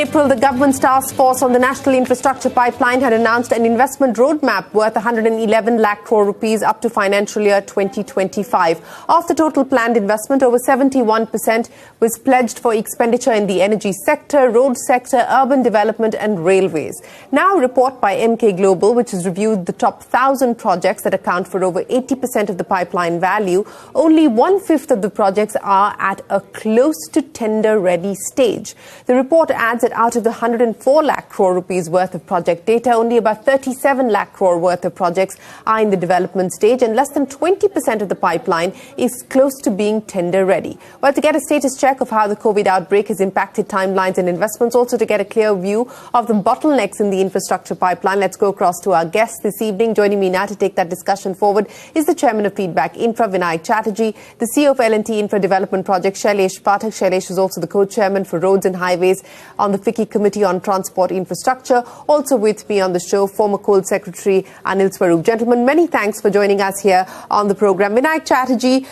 April, the government's task force on the National Infrastructure Pipeline had announced an investment roadmap worth 111 lakh crore rupees up to financial year 2025. Of the total planned investment, over 71% was pledged for expenditure in the energy sector, road sector, urban development and railways. Now, a report by MK Global, which has reviewed the top 1,000 projects that account for over 80% of the pipeline value, only 1/5 of the projects are at a close to tender-ready stage. The report adds that out of the 104 lakh crore rupees worth of project data, only about 37 lakh crore worth of projects are in the development stage, and less than 20% of the pipeline is close to being tender-ready. Well, to get a status check of how the COVID outbreak has impacted timelines and investments, also to get a clear view of the bottlenecks in the infrastructure pipeline, let's go across to our guest this evening. Joining me now to take that discussion forward is the Chairman of Feedback Infra, Vinayak Chatterjee, the CEO of L&T Infra Development Project, Shailesh Pathak. Shailesh is also the co-chairman for Roads and Highways on the FICCI Committee on Transport Infrastructure. Also with me on the show, former Coal Secretary Anil Swarup. Gentlemen, many thanks for joining us here on the program. Vinayak Chatterjee,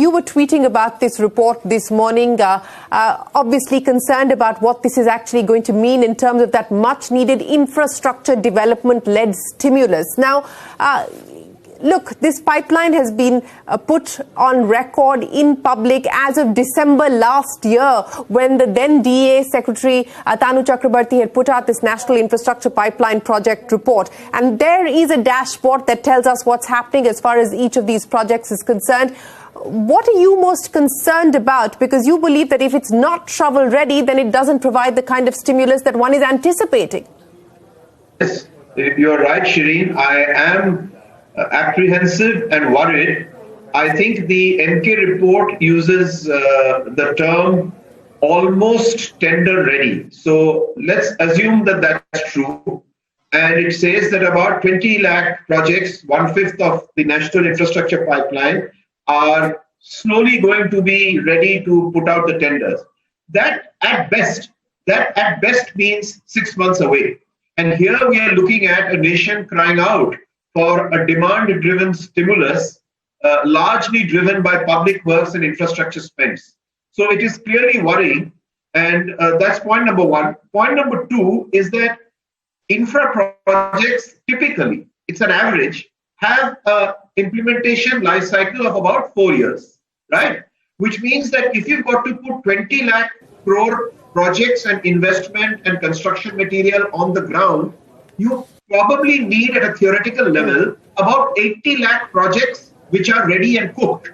you were tweeting about this report this morning, obviously concerned about what this is actually going to mean in terms of that much-needed infrastructure development-led stimulus. Now, look, this pipeline has been put on record in public as of December last year, when the then DA Secretary Tanu Chakrabarti had put out this National Infrastructure Pipeline Project report. And there is a dashboard that tells us what's happening as far as each of these projects is concerned. What are you most concerned about? Because you believe that if it's not shovel-ready, then it doesn't provide the kind of stimulus that one is anticipating. Yes, you're right, Shireen. I am apprehensive and worried. I think the MK report uses the term almost tender ready. So let's assume that that's true. And it says that about 20 lakh projects, 1/5 of the National Infrastructure Pipeline, are slowly going to be ready to put out the tenders. That at best means 6 months away. And here we are looking at a nation crying out for a demand-driven stimulus, largely driven by public works and infrastructure spends. So it is clearly worrying, and that's point number one. Point number two is that infra projects typically, it's an average, have a implementation life cycle of about 4 years, right? Which means that if you've got to put 20 lakh crore projects and investment and construction material on the ground, you probably need at a theoretical level about 80 lakh projects which are ready and cooked.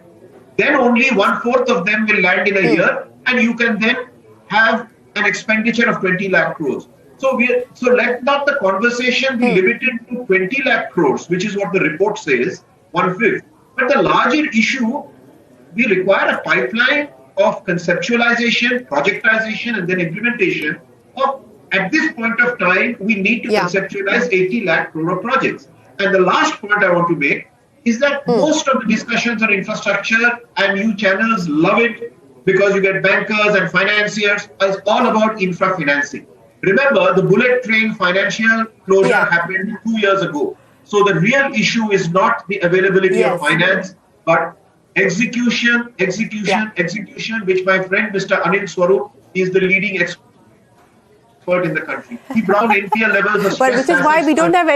Then only 1/4 of them will land in a year, and you can then have an expenditure of 20 lakh crores. So let not the conversation be limited to 20 lakh crores, which is what the report says, 1/5. But the larger issue, we require a pipeline of conceptualization, projectization, and then implementation of, at this point of time, we need to conceptualize 80 lakh crore projects. And the last point I want to make is that most of the discussions on infrastructure, and you channels love it because you get bankers and financiers, is all about infra financing. Remember, the bullet train financial closure happened 2 years ago. So the real issue is not the availability of finance, but execution, which my friend Mr. Anil Swarup is the leading expert in the country. He brought NPL levels of stress. Which is why we don't have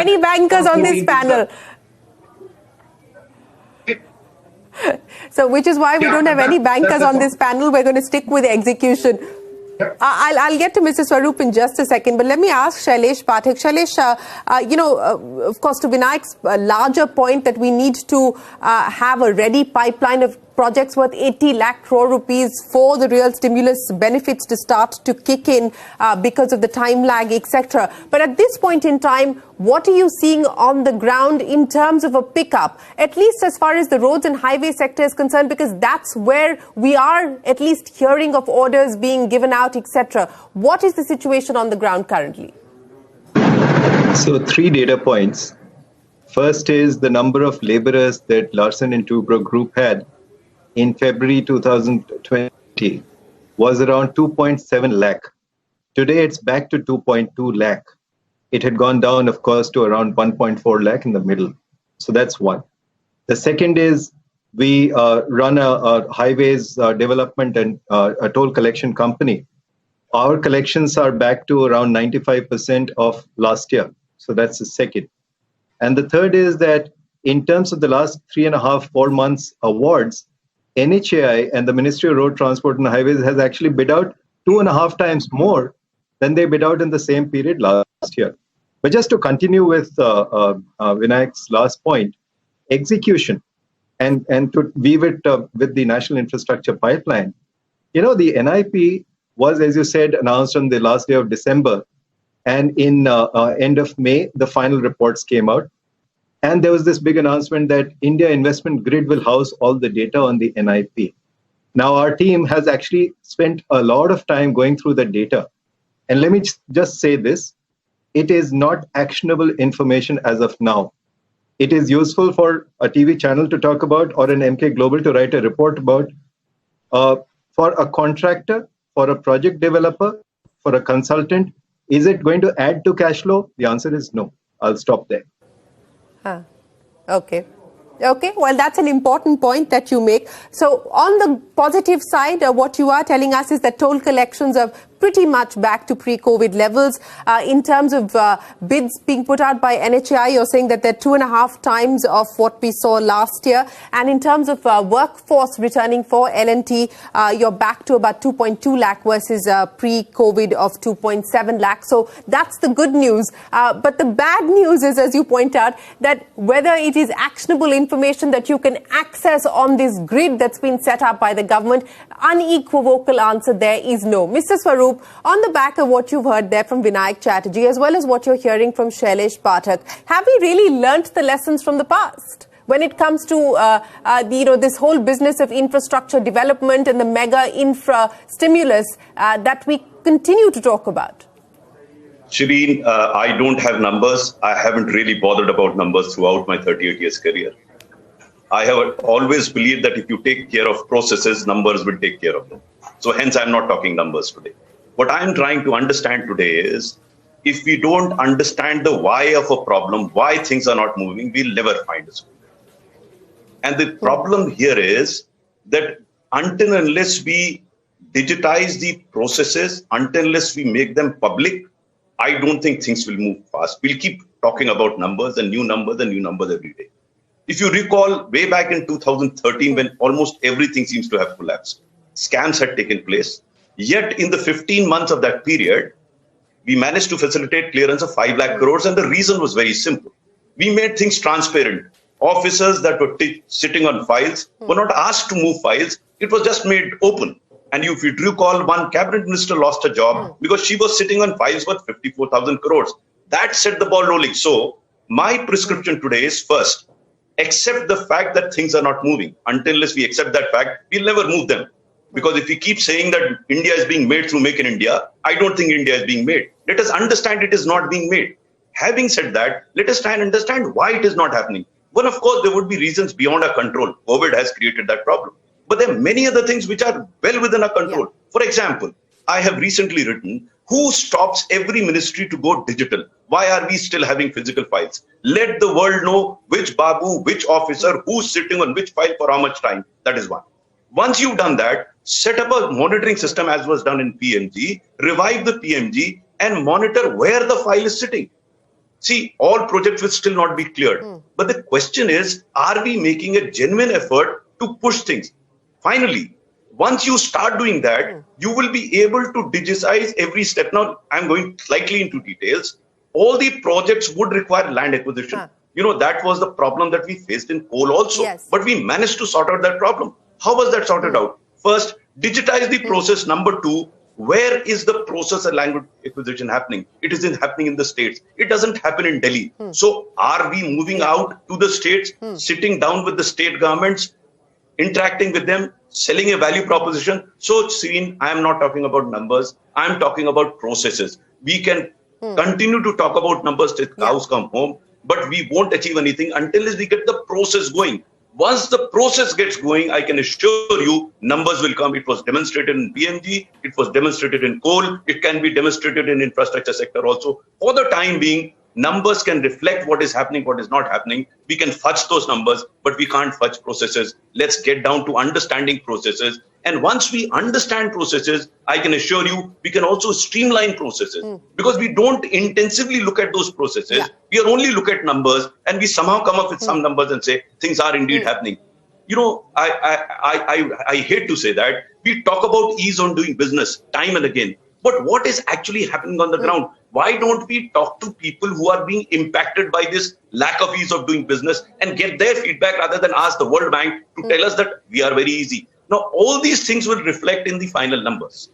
any bankers on this panel. So which is why we don't have any bankers on this panel. We're going to stick with execution. I'll get to Mr. Swarup in just a second, but let me ask Shailesh Pathak. Shailesh, of course, to Vinayak's larger point that we need to have a ready pipeline of projects worth 80 lakh crore rupees for the real stimulus benefits to start to kick in because of the time lag, etc. But at this point in time, what are you seeing on the ground in terms of a pickup, at least as far as the roads and highway sector is concerned, because that's where we are at least hearing of orders being given out, etc. What is the situation on the ground currently? So 3 data points. First is the number of laborers that Larsen & Toubro Group had in February 2020 was around 2.7 lakh. Today it's back to 2.2 lakh. It had gone down, of course, to around 1.4 lakh in the middle. So that's one. The second is we run a highways development and a toll collection company. Our collections are back to around 95% of last year. So that's the second. And the third is that in terms of the last 3.5, 4 months awards, NHAI and the Ministry of Road Transport and Highways has actually bid out 2.5 times more than they bid out in the same period last year. But just to continue with Vinayak's last point, execution, and to weave it with the National Infrastructure Pipeline, the NIP was, as you said, announced on the last day of December, and in end of May, the final reports came out. And there was this big announcement that India Investment Grid will house all the data on the NIP. Now, our team has actually spent a lot of time going through the data. And let me just say this, it is not actionable information as of now. It is useful for a TV channel to talk about or an MK Global to write a report about. For a contractor, for a project developer, for a consultant, is it going to add to cash flow? The answer is no. I'll stop there. Okay. Okay, well, that's an important point that you make. So on the positive side, what you are telling us is that toll collections are pretty much back to pre-COVID levels. In terms of bids being put out by NHAI, you're saying that they're 2.5 times of what we saw last year. And in terms of workforce returning for L&T, you're back to about 2.2 lakh versus pre-COVID of 2.7 lakh. So that's the good news. But the bad news is, as you point out, that whether it is actionable information that you can access on this grid that's been set up by the government, unequivocal answer there is no. Mr. Swaroop, on the back of what you've heard there from Vinayak Chatterjee, as well as what you're hearing from Shailesh Pathak, have we really learnt the lessons from the past when it comes to this whole business of infrastructure development and the mega infra stimulus that we continue to talk about? Shireen, I don't have numbers. I haven't really bothered about numbers throughout my 38 years career. I have always believed that if you take care of processes, numbers will take care of them. So hence, I'm not talking numbers today. What I'm trying to understand today is, if we don't understand the why of a problem, why things are not moving, we'll never find a solution. And the problem here is that until unless we digitize the processes, until unless we make them public, I don't think things will move fast. We'll keep talking about numbers and new numbers and new numbers every day. If you recall, way back in 2013, when almost everything seems to have collapsed, scams had taken place. Yet in the 15 months of that period, we managed to facilitate clearance of 5 lakh crores. And the reason was very simple. We made things transparent. Officers that were sitting on files were not asked to move files. It was just made open. And if you recall, one cabinet minister lost a job because she was sitting on files worth 54,000 crores. That set the ball rolling. So my prescription today is, first, accept the fact that things are not moving. Until we accept that fact, we'll never move them. Because if we keep saying that India is being made through Make in India, I don't think India is being made. Let us understand it is not being made. Having said that, let us try and understand why it is not happening. Well, of course, there would be reasons beyond our control. COVID has created that problem. But there are many other things which are well within our control. Yeah. For example, I have recently written, who stops every ministry to go digital? Why are we still having physical files? Let the world know which Babu, which officer, who's sitting on which file for how much time. That is one. Once you've done that, set up a monitoring system as was done in PMG, revive the PMG and monitor where the file is sitting. See, all projects will still not be cleared. But the question is, are we making a genuine effort to push things? Finally, once you start doing that, you will be able to digitize every step. Now, I'm going slightly into details. All the projects would require land acquisition. That was the problem that we faced in coal also. Yes. But we managed to sort out that problem. How was that sorted out? First, digitize the process. Number two, where is the process of land acquisition happening? It isn't happening in the states. It doesn't happen in Delhi. So are we moving out to the states, sitting down with the state governments, interacting with them, selling a value proposition? So, Sreen, I am not talking about numbers. I am talking about processes. We can continue to talk about numbers till cows come home, but we won't achieve anything until we get the process going. Once the process gets going, I can assure you numbers will come. It was demonstrated in PMG. It was demonstrated in coal. It can be demonstrated in infrastructure sector also. For the time being, Numbers can reflect what is happening, what is not happening. We can fudge those numbers, but we can't fudge processes. Let's get down to understanding processes. And once we understand processes, I can assure you, we can also streamline processes because we don't intensively look at those processes. Yeah. We only look at numbers and we somehow come up with some numbers and say things are indeed happening. You know, I hate to say that. We talk about ease on doing business time and again. But what is actually happening on the ground? Why don't we talk to people who are being impacted by this lack of ease of doing business and get their feedback rather than ask the World Bank to tell us that we are very easy? Now, all these things will reflect in the final numbers.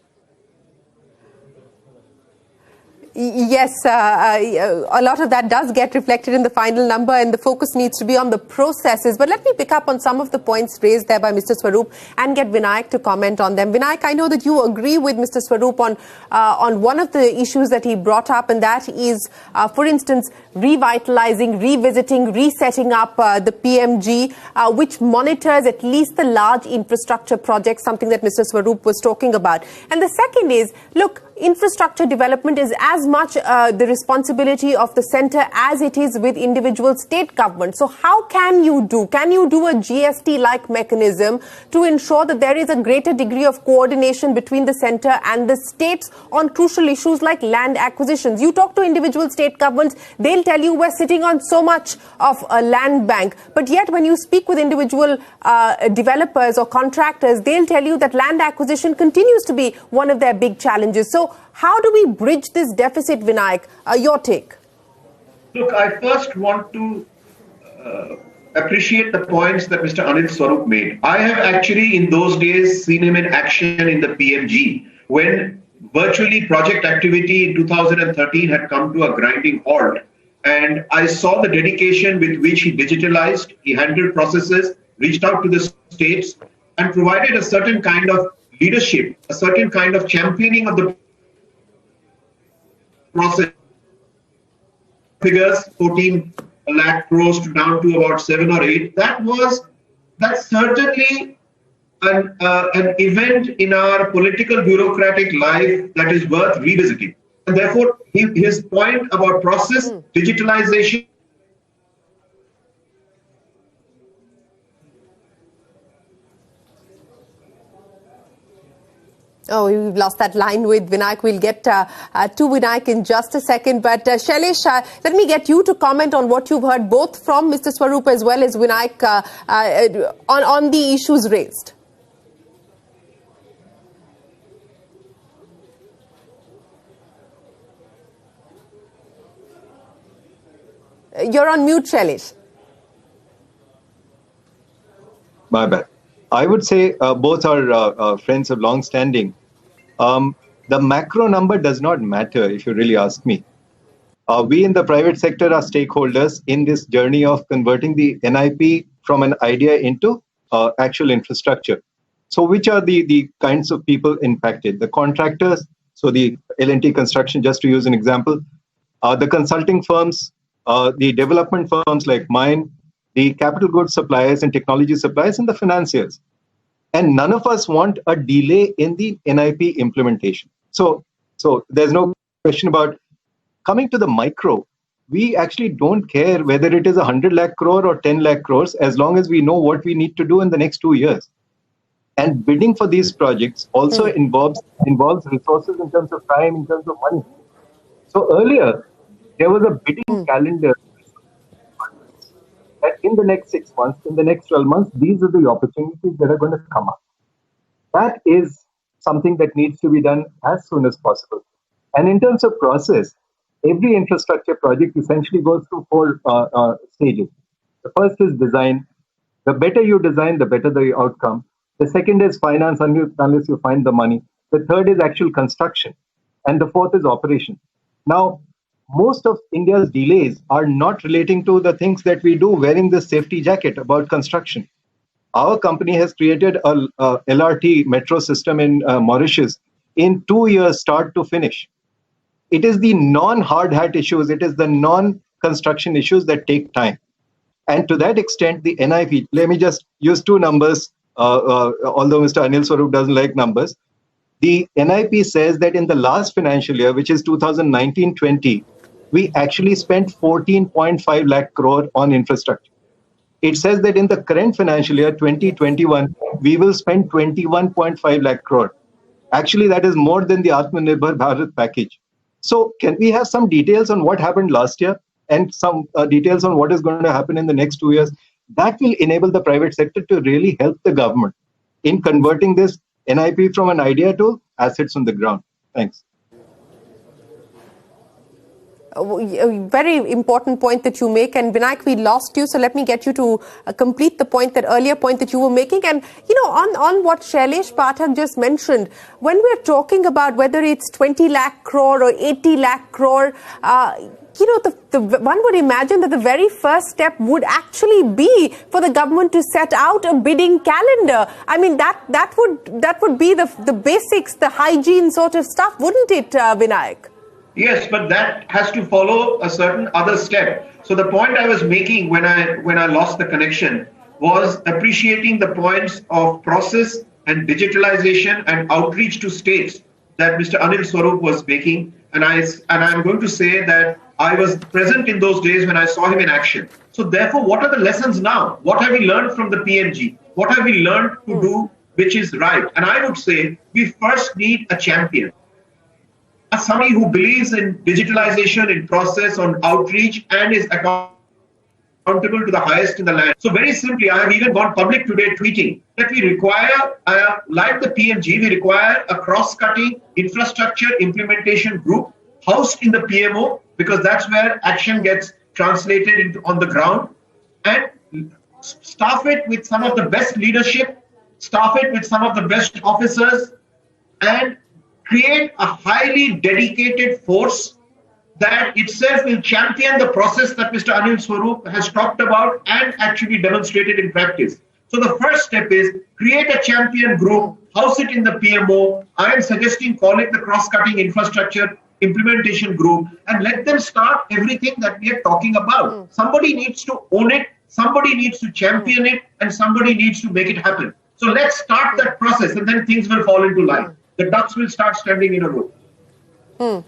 Yes, a lot of that does get reflected in the final number, and the focus needs to be on the processes. But let me pick up on some of the points raised there by Mr. Swaroop and get Vinayak to comment on them. Vinayak, I know that you agree with Mr. Swaroop on one of the issues that he brought up, and that is, for instance, revitalizing, revisiting, resetting up the PMG, which monitors at least the large infrastructure projects, something that Mr. Swaroop was talking about. And the second is, look, infrastructure development is as much the responsibility of the centre as it is with individual state governments. So how can you do a GST-like mechanism to ensure that there is a greater degree of coordination between the centre and the states on crucial issues like land acquisitions? You talk to individual state governments, they'll tell you we're sitting on so much of a land bank. But yet when you speak with individual developers or contractors, they'll tell you that land acquisition continues to be one of their big challenges. So how do we bridge this deficit, Vinayak? Your take. Look, I first want to appreciate the points that Mr. Anil Swarup made. I have actually in those days seen him in action in the PMG when virtually project activity in 2013 had come to a grinding halt. And I saw the dedication with which he digitalized, he handled processes, reached out to the states and provided a certain kind of leadership, a certain kind of championing of the process. Figures 14 lakh crores down to about 7 or 8. That's certainly an event in our political bureaucratic life that is worth revisiting. And therefore, his point about process digitalization. Oh, we've lost that line with Vinayak. We'll get to Vinayak in just a second. But Shailesh, let me get you to comment on what you've heard both from Mr. Swaroop as well as Vinayak on the issues raised. You're on mute, Shailesh. My bad. I would say both are friends of long standing. The macro number does not matter, if you really ask me. We in the private sector are stakeholders in this journey of converting the NIP from an idea into actual infrastructure. So which are the kinds of people impacted? The contractors, so the L&T construction, just to use an example, the consulting firms, the development firms like mine, the capital goods suppliers and technology suppliers, and the financiers. And none of us want a delay in the NIP implementation. So there's no question about coming to the micro. We actually don't care whether it is 100 lakh crore or 10 lakh crores, as long as we know what we need to do in the next 2 years. And bidding for these projects also involves resources in terms of time, in terms of money. So earlier, there was a bidding calendar that in the next 6 months, in the next 12 months, these are the opportunities that are going to come up. That is something that needs to be done as soon as possible. And in terms of process, every infrastructure project essentially goes through 4 stages. The first is design. The better you design, the better the outcome. The second is finance, unless you find the money. The third is actual construction. And the fourth is operation. Now, most of India's delays are not relating to the things that we do wearing the safety jacket about construction. Our company has created a LRT metro system in Mauritius in 2 years start to finish. It is the non-hard hat issues, it is the non-construction issues that take time. And to that extent, the NIP, let me just use 2 numbers, although Mr. Anil Swarup doesn't like numbers. The NIP says that in the last financial year, which is 2019-20, we actually spent 14.5 lakh crore on infrastructure. It says that in the current financial year, 2021, we will spend 21.5 lakh crore. Actually, that is more than the Atmanirbhar Bharat package. So can we have some details on what happened last year and some details on what is going to happen in the next 2 years? That will enable the private sector to really help the government in converting this NIP from an idea to assets on the ground. Thanks. A very important point that you make, and Vinayak, we lost you, so let me get you to complete the point, that earlier point that you were making. And on what Shailesh Pathak just mentioned, when we're talking about whether it's 20 lakh crore or 80 lakh crore, one would imagine that the very first step would actually be for the government to set out a bidding calendar. I mean, that would be the basics, the hygiene sort of stuff, wouldn't it, Vinayak? Yes, but that has to follow a certain other step. So the point I was making when I lost the connection was appreciating the points of process and digitalization and outreach to states that Mr. Anil Swarup was making. And I'm going to say that I was present in those days when I saw him in action. So therefore, what are the lessons now? What have we learned from the PMG? What have we learned to do which is right? And I would say we first need a champion. Somebody who believes in digitalization, in process, on outreach, and is accountable to the highest in the land. So very simply, I have even gone public today tweeting that we require, like the PMG, we require a cross-cutting infrastructure implementation group housed in the PMO, because that's where action gets translated on the ground, and staff it with some of the best leadership, staff it with some of the best officers, and create a highly dedicated force that itself will champion the process that Mr. Anil Swarup has talked about and actually demonstrated in practice. So the first step is create a champion group, house it in the PMO. I am suggesting call it the cross-cutting infrastructure implementation group, and let them start everything that we are talking about. Somebody needs to own it, somebody needs to champion it, and somebody needs to make it happen. So let's start that process, and then things will fall into line. The ducks will start standing in a row.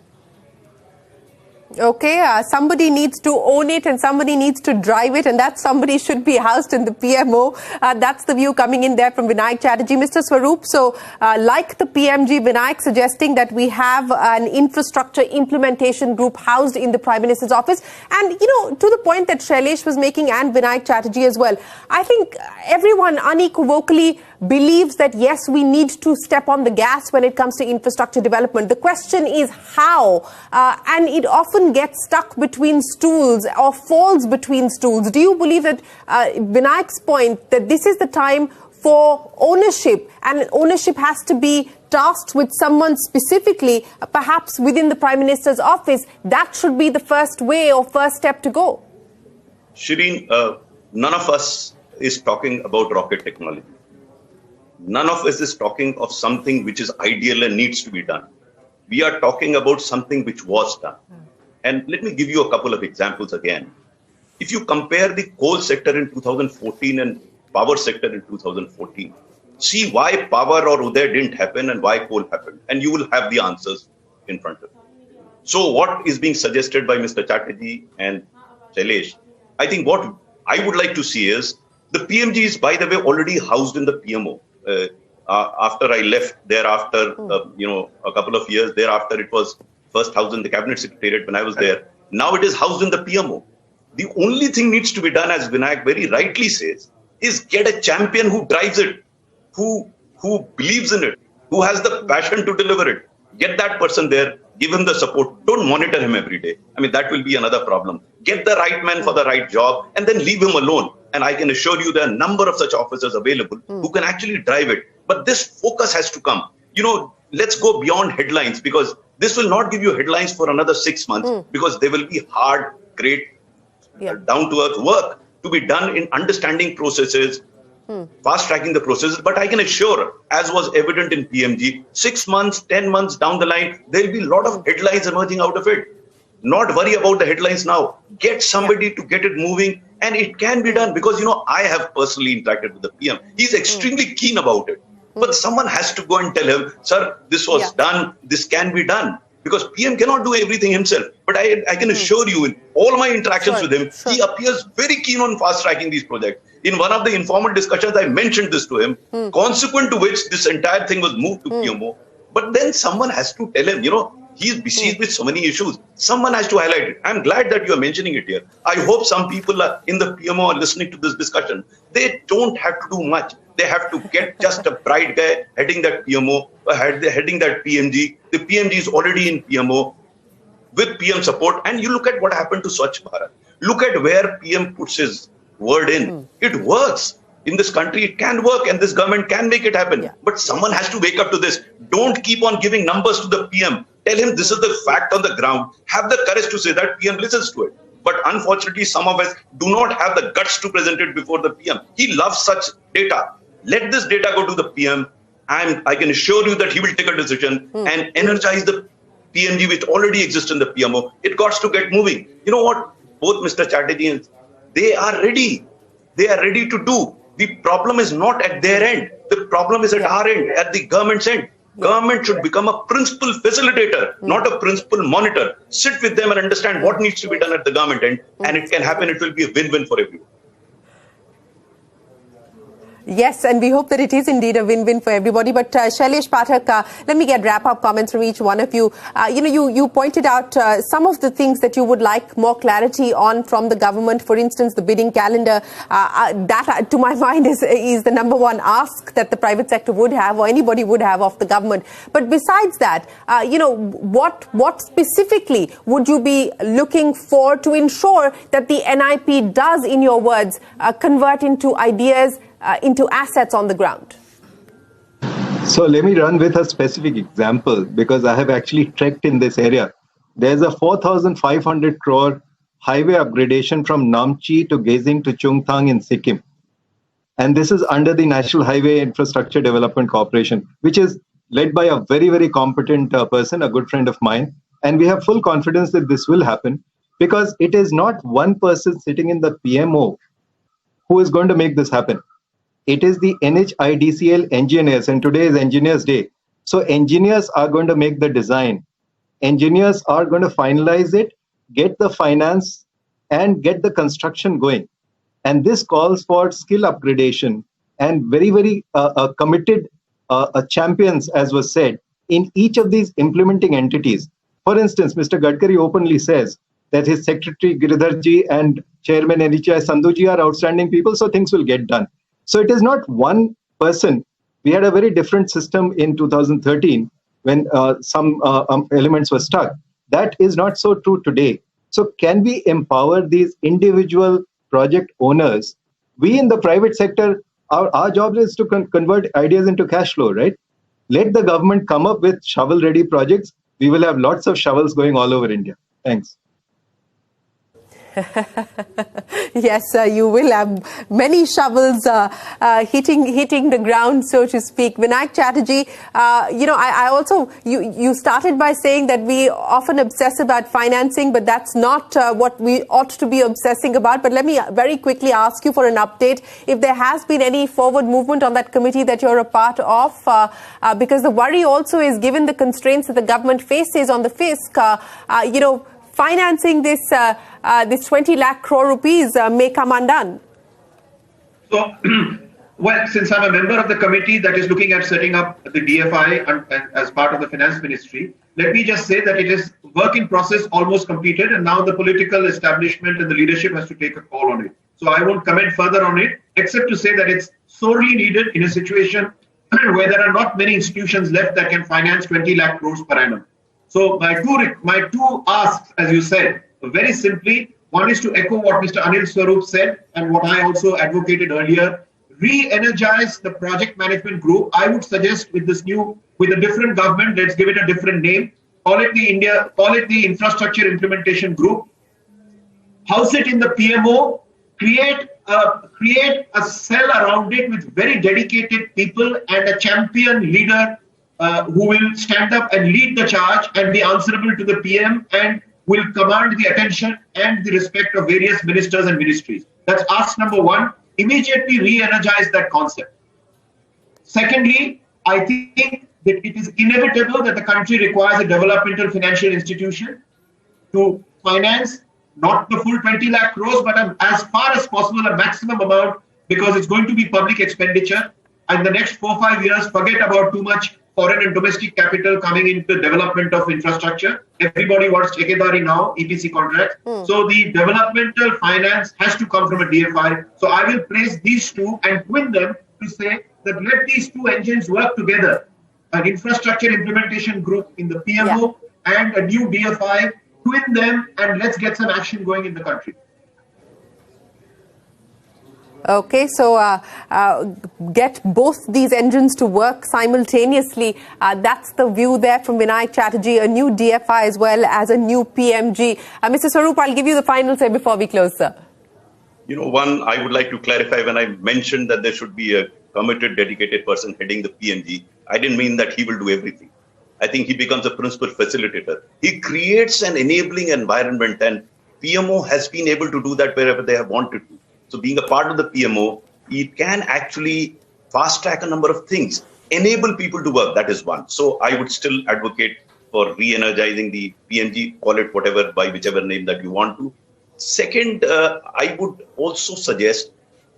Okay, somebody needs to own it and somebody needs to drive it, and that somebody should be housed in the PMO. That's the view coming in there from Vinayak Chatterjee. Mr. Swarup, so like the PMG, Vinayak suggesting that we have an infrastructure implementation group housed in the Prime Minister's office. And, to the point that Shailesh was making, and Vinayak Chatterjee as well, I think everyone unequivocally believes that, yes, we need to step on the gas when it comes to infrastructure development. The question is how, and it often gets stuck between stools or falls between stools. Do you believe that Vinayak's point that this is the time for ownership, and ownership has to be tasked with someone specifically, perhaps within the Prime Minister's office, that should be the first way or first step to go? Shireen, none of us is talking about rocket technology. None of us is talking of something which is ideal and needs to be done. We are talking about something which was done. And let me give you a couple of examples again. If you compare the coal sector in 2014 and power sector in 2014, see why power or Uday didn't happen and why coal happened. And you will have the answers in front of you. So what is being suggested by Mr. Chatterjee and Shailesh, I think what I would like to see is the PMG is, by the way, already housed in the PMO. After I left thereafter, a couple of years thereafter, it was first housed in the cabinet secretariat when I was there. Now it is housed in the PMO. The only thing needs to be done, as Vinayak very rightly says, is get a champion who drives it, who believes in it, who has the passion to deliver it. Get that person there, give him the support. Don't monitor him every day. I mean, that will be another problem. Get the right man for the right job and then leave him alone. And I can assure you there are a number of such officers available who can actually drive it. But this focus has to come. Let's go beyond headlines, because this will not give you headlines for another 6 months, because there will be hard, great, down-to-earth work to be done in understanding processes, fast-tracking the processes. But I can assure, as was evident in PMG, 6 months, 10 months down the line, there will be a lot of headlines emerging out of it. Not worry about the headlines now. Get somebody to get it moving, and it can be done, because, I have personally interacted with the PM. He's extremely keen about it. But someone has to go and tell him, sir, this was done, this can be done. because PM cannot do everything himself. But I can assure you, in all my interactions with him, he appears very keen on fast-tracking these projects. In one of the informal discussions, I mentioned this to him, consequent to which this entire thing was moved to PMO. But then someone has to tell him, he's busy with so many issues. Someone has to highlight it. I'm glad that you are mentioning it here. I hope some people in the PMO are listening to this discussion. They don't have to do much. They have to get just a bright guy heading that PMO, heading that PMG. The PMG is already in PMO with PM support. And you look at what happened to Swachh Bharat. Look at where PM puts his word in. It works. In this country, it can work, and this government can make it happen. But someone has to wake up to this. Don't keep on giving numbers to the PM. Tell him this is the fact on the ground. Have the courage to say that PM listens to it. But unfortunately, some of us do not have the guts to present it before the PM. He loves such data. Let this data go to the PM. I can assure you that he will take a decision and energize the PMG, which already exists in the PMO. It got to get moving. You know what? Both Mr. Chatterjee, they are ready. They are ready to do. The problem is not at their end. The problem is at our end, at the government's end. Government should become a principal facilitator, not a principal monitor. Sit with them and understand what needs to be done at the government end, and it can happen. It will be a win-win for everyone. Yes, and we hope that it is indeed a win-win for everybody. But Shailesh Pathak, let me get wrap-up comments from each one of you. You pointed out some of the things that you would like more clarity on from the government. For instance, the bidding calendar. That, to my mind, is the number one ask that the private sector would have, or anybody would have, of the government. But besides that, what specifically would you be looking for to ensure that the NIP does, in your words, convert into ideas, into assets on the ground? So let me run with a specific example, because I have actually trekked in this area. There's a 4,500 crore highway upgradation from Namchi to Gezing to Chungthang in Sikkim. And this is under the National Highway Infrastructure Development Corporation, which is led by a very, very competent person, a good friend of mine. And we have full confidence that this will happen, because it is not one person sitting in the PMO who is going to make this happen. It is the NHIDCL engineers, and today is Engineers Day. So engineers are going to make the design. Engineers are going to finalize it, get the finance, and get the construction going. And this calls for skill upgradation and very, very committed champions, as was said, in each of these implementing entities. For instance, Mr. Gadkari openly says that his secretary Giridharji and Chairman NHI Sandhuji are outstanding people, so things will get done. So it is not one person. We had a very different system in 2013 when some elements were stuck. That is not so true today. So can we empower these individual project owners? We in the private sector, our job is to convert ideas into cash flow, right? Let the government come up with shovel-ready projects. We will have lots of shovels going all over India. Thanks. Yes, you will have many shovels hitting the ground, so to speak. Vinayak Chatterjee, I also, you started by saying that we often obsess about financing, but that's not what we ought to be obsessing about. But let me very quickly ask you for an update if there has been any forward movement on that committee that you're a part of, because the worry also is, given the constraints that the government faces on the fisc, financing this 20 lakh crore rupees may come undone. So, well, since I'm a member of the committee that is looking at setting up the DFI and as part of the finance ministry, let me just say that it is work in process, almost completed, and now the political establishment and the leadership has to take a call on it. So I won't comment further on it, except to say that it's sorely needed in a situation where there are not many institutions left that can finance 20 lakh crores per annum. So my two asks, as you said, very simply, one is to echo what Mr. Anil Swarup said and what I also advocated earlier, re-energize the project management group. I would suggest with a different government, let's give it a different name, call it the Infrastructure Implementation Group, house it in the PMO, create a cell around it with very dedicated people and a champion leader who will stand up and lead the charge and be answerable to the PM and will command the attention and the respect of various ministers and ministries. That's ask number one. Immediately re-energize that concept. Secondly, I think that it is inevitable that the country requires a developmental financial institution to finance not the full 20 lakh crores, but as far as possible a maximum amount, because it's going to be public expenditure. And the next 4-5 years, forget about too much foreign and domestic capital coming into the development of infrastructure. Everybody wants Chekidari now, EPC contracts. So the developmental finance has to come from a DFI. So I will place these two and twin them to say that let these two engines work together. An infrastructure implementation group in the PMO and a new DFI, twin them and let's get some action going in the country. Okay, so get both these engines to work simultaneously. That's the view there from Vinayak Chatterjee, a new DFI as well as a new PMG. Mr. Swaroop, I'll give you the final say before we close, sir. You know, one, I would like to clarify when I mentioned that there should be a committed, dedicated person heading the PMG, I didn't mean that he will do everything. I think he becomes a principal facilitator. He creates an enabling environment, and PMO has been able to do that wherever they have wanted to. So being a part of the PMO, it can actually fast track a number of things, enable people to work. That is one. So I would still advocate for re-energizing the PMG, call it whatever, by whichever name that you want to. Second, I would also suggest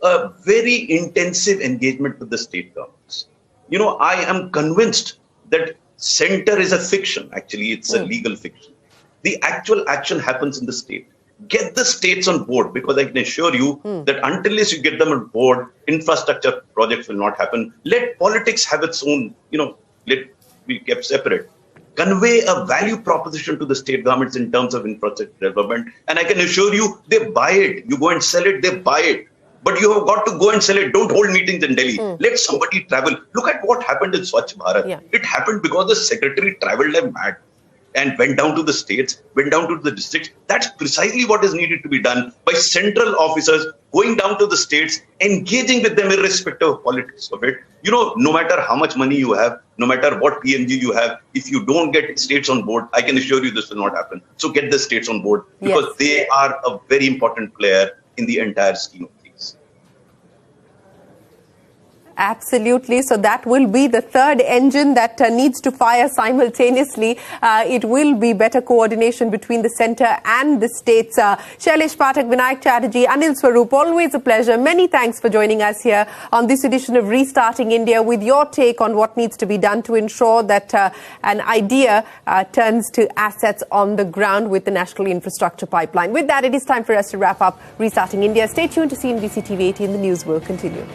a very intensive engagement with the state governments. You know, I am convinced that center is a fiction. Actually, it's a legal fiction. The actual action happens in the state. Get the states on board, because I can assure you that until you get them on board, infrastructure projects will not happen. Let politics have its own, let be kept separate. Convey a value proposition to the state governments in terms of infrastructure development. And I can assure you, they buy it. You go and sell it, they buy it. But you have got to go and sell it. Don't hold meetings in Delhi. Let somebody travel. Look at what happened in Swachh Bharat. Yeah. It happened because the secretary traveled like mad and went down to the states, went down to the districts. That's precisely what is needed to be done by central officers going down to the states, engaging with them irrespective of politics of it. You know, no matter how much money you have, no matter what PMG you have, if you don't get states on board, I can assure you this will not happen. So get the states on board, because they are a very important player in the entire scheme of things. Absolutely. So that will be the third engine that needs to fire simultaneously. It will be better coordination between the centre and the states. Shailesh Pathak, Vinayak Chatterjee, Anil Swaroop, always a pleasure. Many thanks for joining us here on this edition of Restarting India with your take on what needs to be done to ensure that an idea turns to assets on the ground with the National Infrastructure Pipeline. With that, it is time for us to wrap up Restarting India. Stay tuned to CNBC TV 18. The news will continue.